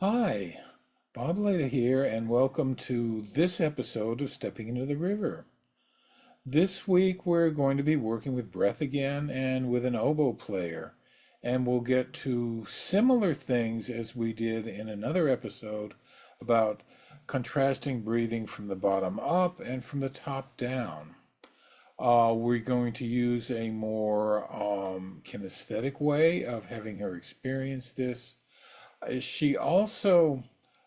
Hi, Bob Leda here, and welcome to this episode of Stepping into the River. This week we're going to be working with breath again and with an oboe player, and we'll get to similar things as we did in another episode about contrasting breathing from the bottom up and from the top down. We're going to use a more kinesthetic way of having her experience this. She also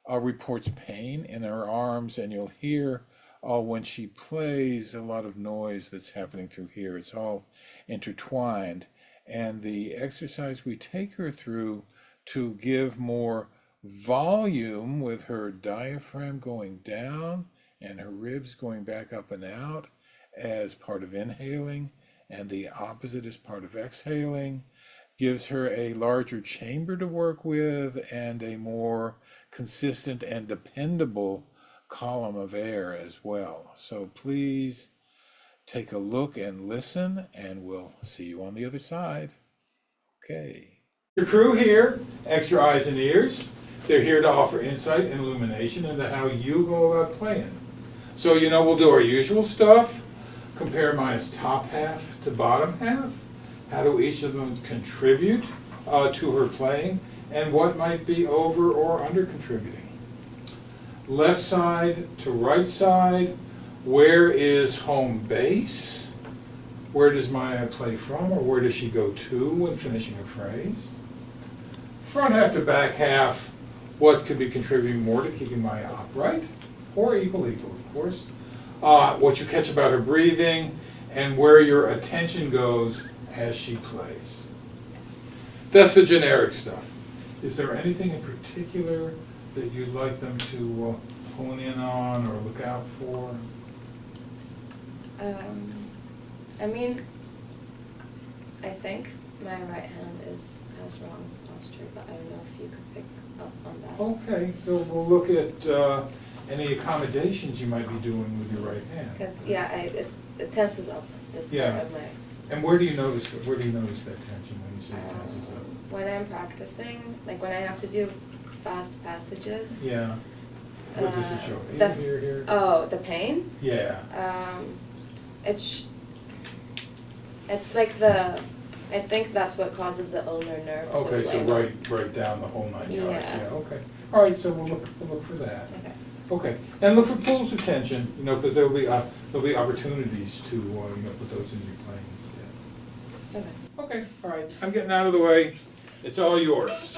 reports pain in her arms, and you'll hear when she plays a lot of noise that's happening through here. It's all intertwined. And the exercise we take her through to give more volume with her diaphragm going down and her ribs going back up and out as part of inhaling, and the opposite as part of exhaling gives her a larger chamber to work with and a more consistent and dependable column of air as well. So please take a look and listen, and we'll see you on the other side. Okay. Your crew here, Extra Eyes and Ears, they're here to offer insight and illumination into how you go about playing. So, we'll do our usual stuff, compare Maya's top half to bottom half. How do each of them contribute to her playing, and what might be over or under contributing? Left side to right side, where is home base? Where does Maya play from, or where does she go to when finishing a phrase? Front half to back half, what could be contributing more to keeping Maya upright, or equal, of course. What you catch about her breathing, and where your attention goes as she plays. That's the generic stuff. Is there anything in particular that you'd like them to hone in on or look out for? I mean, I think my right hand has wrong posture, but I don't know if you could pick up on that. Okay, so we'll look at any accommodations you might be doing with your right hand. Because it tenses up this Yeah. part of my. And where do you notice that tension when you say it tenses up? When I'm practicing, like when I have to do fast passages. Yeah. What does it show? Here. Oh, the pain? Yeah. It's like I think that's what causes the ulnar nerve to Okay, so flare. right down the whole 9 yards. Yeah. Yeah. Okay. All right. So we'll look for that. Okay. Okay. And look for pools of tension. Because there'll be opportunities to put those in your playing instead. Okay. Okay. All right. I'm getting out of the way. It's all yours.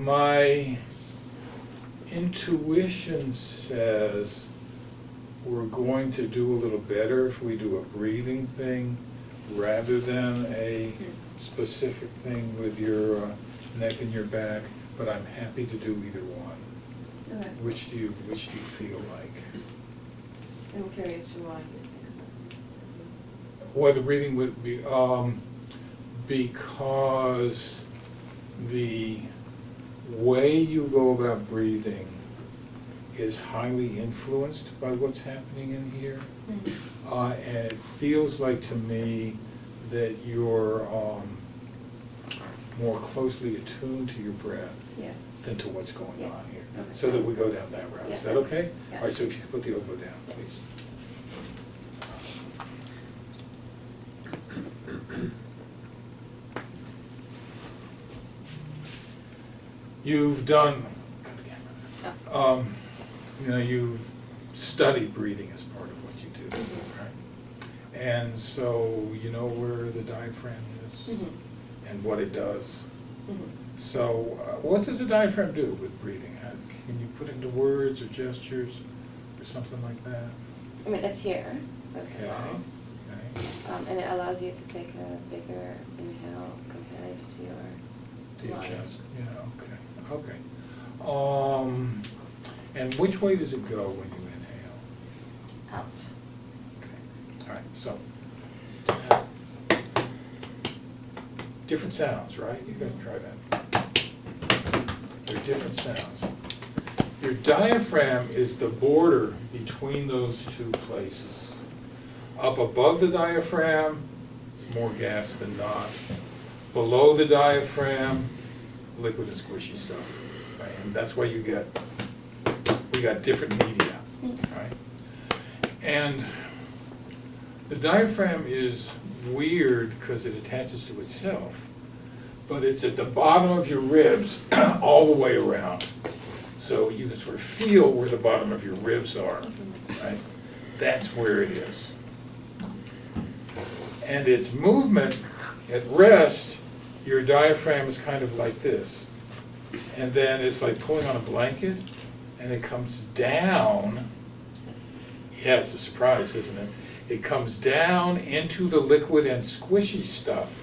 My intuition says we're going to do a little better if we do a breathing thing rather than a specific thing with your neck and your back, but I'm happy to do either one. Okay. Which do you feel like? I'm curious to why you think Why the breathing would be, because the way you go about breathing is highly influenced by what's happening in here. And it feels like to me that you're more closely attuned to your breath Yeah. than to what's going Yeah. on here. Okay. So that we go down that route. Is Yeah. that okay? Yeah. All right, so if you could put the elbow down, Yes. please. You've done, cut the camera. You know, you've studied breathing as part of what you do, right? And so you know where the diaphragm is and what it does. So what does the diaphragm do with breathing? Can you put into words or gestures or something like that? I mean, it's here, first Okay, of all. okay. And it allows you to take a bigger inhale compared to your To your lungs. chest, yeah, okay, okay. And which way does it go when you inhale? Out. Okay, all right, so. Different sounds, right? You gotta try that. They're different sounds. Your diaphragm is the border between those two places. Up above the diaphragm, it's more gas than not. Below the diaphragm, liquid and squishy stuff, right? And that's why we got different media, right? And the diaphragm is weird because it attaches to itself, but it's at the bottom of your ribs all the way around. So you can sort of feel where the bottom of your ribs are, right? That's where it is. And its movement at rest, your diaphragm is kind of like this. And then it's like pulling on a blanket, and it comes down. Yeah, it's a surprise, isn't it? It comes down into the liquid and squishy stuff,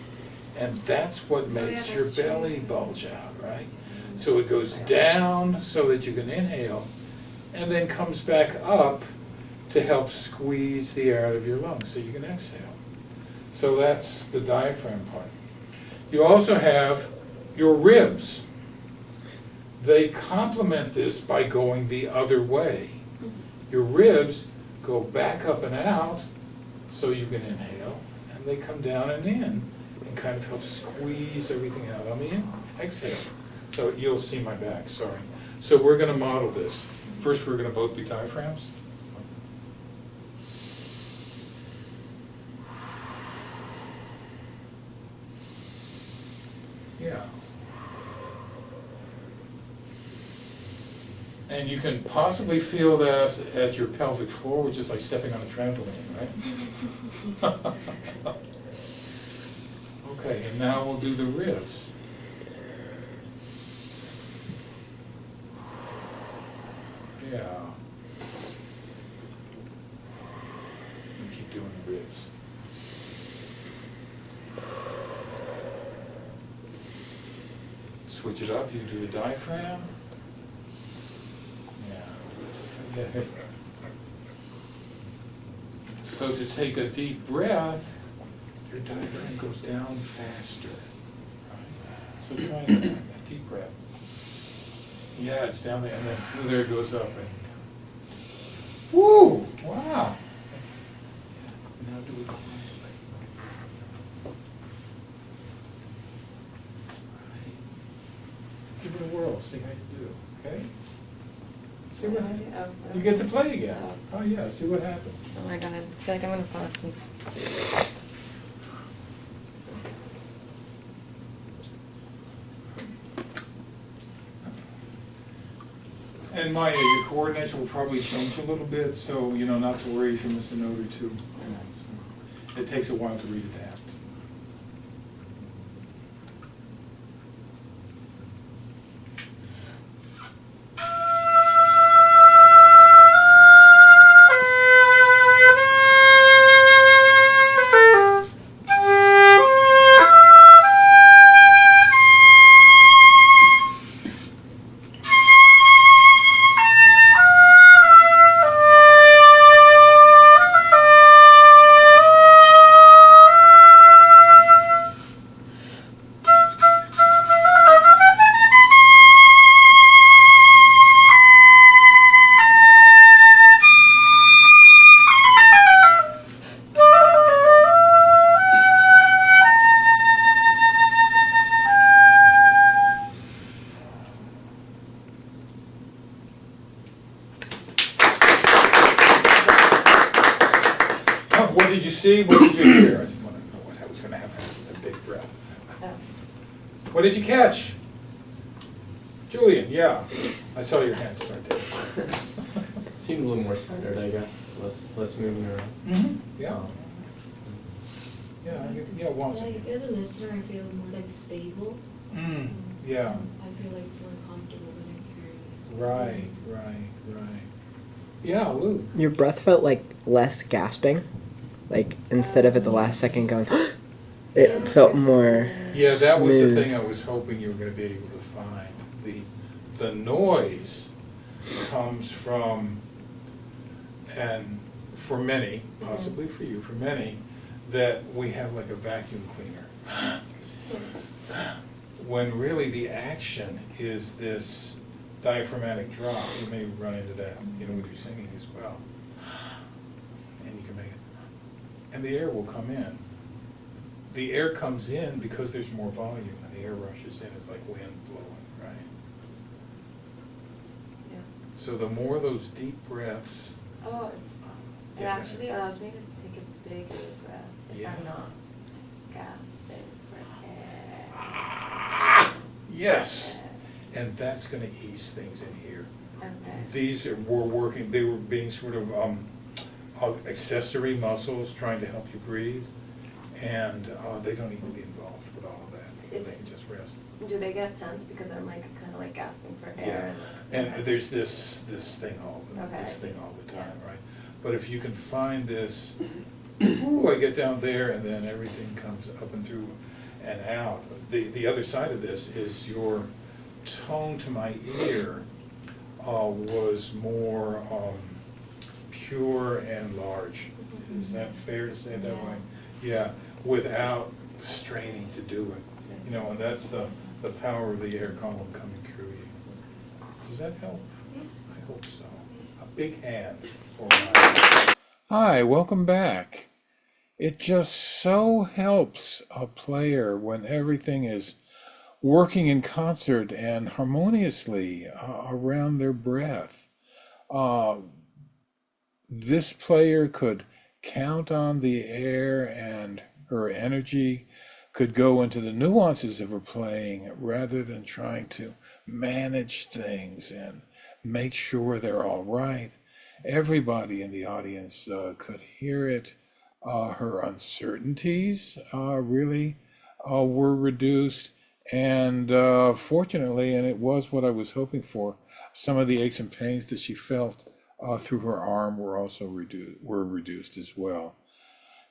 and that's what makes your that's belly true. bulge out, right? So it goes down so that you can inhale, and then comes back up to help squeeze the air out of your lungs so you can exhale. So that's the diaphragm part. You also have your ribs. They complement this by going the other way. Your ribs go back up and out so you can inhale, and they come down and in and kind of help squeeze everything out on the exhale. So you'll see my back, sorry. So we're gonna model this. First, we're gonna both be diaphragms. Yeah. And you can possibly feel this at your pelvic floor, which is like stepping on a trampoline, right? Okay, and now we'll do the ribs. Yeah. And keep doing the ribs. Switch it up, you do the diaphragm. Yeah. So to take a deep breath, your diaphragm goes down faster. Right? So try a deep breath. Yeah, it's down there, and then there it goes up. And woo! Wow! Now do it quietly. Give it a whirl, see how you do, okay? See what happens. You get to play again. Oh yeah, see what happens. Oh my god, I feel like I'm gonna fall asleep. And Maya, your coordination will probably change a little bit, so, you know, not to worry if you miss a note or two. You know, it takes a while to readapt. see? What did you hear? I just want to know what was going to happen. A big breath. Oh. What did you catch? Julian, yeah. I saw your hand start to. Seemed a little more centered, I guess. Less moving around. Yeah. Yeah, once. Like, as a listener, I feel more like stable. Yeah. I feel like more comfortable when I hear it. Right. Yeah, Luke. Your breath felt like less gasping, like instead of at the last second going, it felt more. Yeah, that was the smooth. thing I was hoping you were going to be able to find. The noise comes from, and for many, possibly for you, for many, that we have like a vacuum cleaner. When really the action is this diaphragmatic drop. You may run into that, with your singing as well. And you can make it. And the air will come in. The air comes in because there's more volume, and the air rushes in. It's like wind blowing, right? Yeah. So the more those deep breaths. Oh, it Yeah. actually allows me to take a big deep breath if Yeah. I'm not gasping for air. Yes. And that's going to ease things in here. Okay. They were being sort of accessory muscles trying to help you breathe, and they don't need to be involved with all of that. They can just rest. Do they get tense because I'm like kind of like gasping for air? And okay. there's this thing all the time, right? But if you can find this, ooh, I get down there, and then everything comes up and through and out. The other side of this is your tone to my ear was more pure and large. Is that fair to say it that way? Yeah, without straining to do it. And that's the power of the air column coming through you. Does that help? I hope so. A big hand for my... Hi, welcome back. It just so helps a player when everything is working in concert and harmoniously around their breath. This player could count on the air, and her energy could go into the nuances of her playing rather than trying to manage things and make sure they're all right. Everybody in the audience could hear it. Her uncertainties really were reduced. And fortunately, and it was what I was hoping for, some of the aches and pains that she felt through her arm were also reduced as well.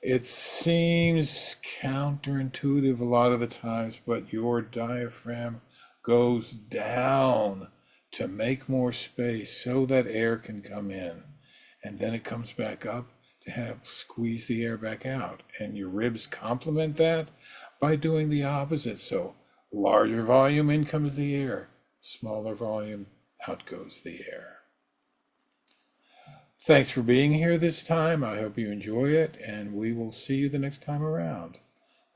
It seems counterintuitive a lot of the times, but your diaphragm goes down to make more space so that air can come in. And then it comes back up to squeeze the air back out. And your ribs complement that by doing the opposite. So larger volume, in comes the air. Smaller volume, out goes the air. Thanks for being here this time. I hope you enjoy it, and we will see you the next time around.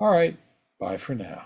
All right, bye for now.